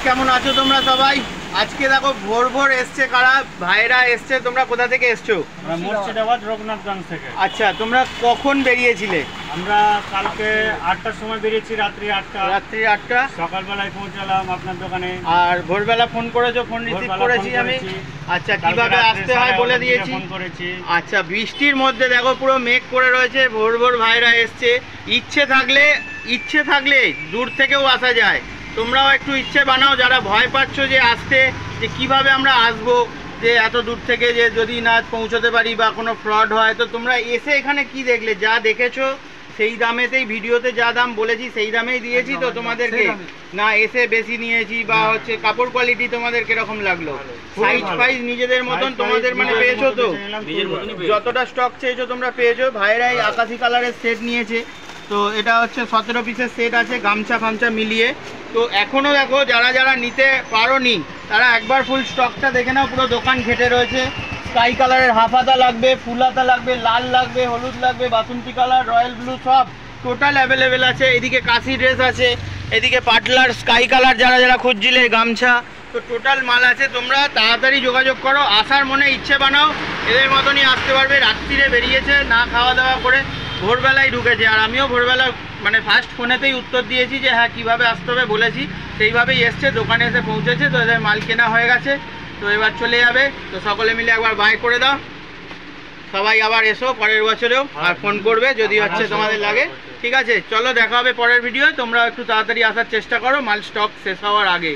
কেমন আছো তোমরা সবাই? আজকে দেখো ভোর ভোর এসছে কারা ভাইরা এসছে। তোমরা কোথা থেকে এসছো? আমরা মুর্শিদাবাদ রঘুনাথগঞ্জ থেকে। আচ্ছা, তোমরা কখন বেরিয়েছিলে? আমরা কালকে 8টার সময় বেরিয়েছি, রাত্রি 8টা। সকালবেলায় পৌঁছালাম আপনার দোকানে। আর ভোরবেলা ফোন করেছো? ফোন রিসিভ করেছি আমি। আচ্ছা, কিভাবে আসতে হয় বলে দিয়েছি। আচ্ছা, বৃষ্টির মধ্যে দেখো পুরো মেঘ করে রয়েছে, ভোর ভোর ভাইরা এসছে। ইচ্ছে থাকলে দূর থেকেও আসা যায়। তোমরাও একটু ইচ্ছে বানাও, যারা ভয় পাচ্ছ যে আসতে, যে কিভাবে আমরা আসবো, যে এত দূর থেকে যে যদি না পৌঁছতে পারি বা কোনো ফ্রড হয়, তো তোমরা এসে এখানে কি দেখলে? যা দেখেছো সেই দামেতেই, ভিডিওতে যা দাম বলেছি সেই দামেই দিয়েছি তো তোমাদেরকে, না এসে বেশি নিয়েছি বা হচ্ছে কাপড় কোয়ালিটি তোমাদের কিরকম লাগলো? সাইজ ফাইজ নিজেদের মতন তোমাদের মানে পেয়েছো তো? যতটা স্টক চেয়েছো তোমরা পেয়েছো। ভাইরাই আকাশি কালারের সেট নিয়েছে, তো এটা হচ্ছে 17 পিসের সেট আছে, গামছা ফামছা মিলিয়ে। তো এখনও দেখো যারা নিতে পারোনি তারা একবার ফুল স্টকটা দেখে নাও। পুরো দোকান ঘেটে রয়েছে। স্কাই কালারের হাফ হাতা লাগবে, ফুল হাতা লাগবে, লাল লাগবে, হলুদ লাগবে, বাসন্তী কালার, রয়্যাল ব্লু, সব টোটাল অ্যাভেলেবেল আছে। এদিকে কাশি ড্রেস আছে, এদিকে পাটলার স্কাই কালার যারা খুঁজছিলে, গামছা, তো টোটাল মাল আছে। তোমরা তাড়াতাড়ি যোগাযোগ করো, আসার মনে ইচ্ছে বানাও, এদের মতনই আসতে পারবে। রাত্রিরে বেরিয়েছে, না খাওয়া দাওয়া করে ভোরবেলায় ঢুকেছে। আর আমিও ভোরবেলা মানে ফার্স্ট ফোনেতেই উত্তর দিয়েছি যে হ্যাঁ কীভাবে আসতে হবে বলেছি, সেইভাবেই এসছে, দোকানে এসে পৌঁছেছে। তো এদের মাল কেনা হয়ে গেছে, তো এবার চলে যাবে। তো সকলে মিলে একবার বাই করে দাও। সবাই আবার এসো পরের বছরেও, আর ফোন করবে যদি হচ্ছে তোমাদের লাগে। ঠিক আছে, চলো দেখা হবে পরের ভিডিও। তোমরা একটু তাড়াতাড়ি আসার চেষ্টা করো, মাল স্টক শেষ হওয়ার আগে।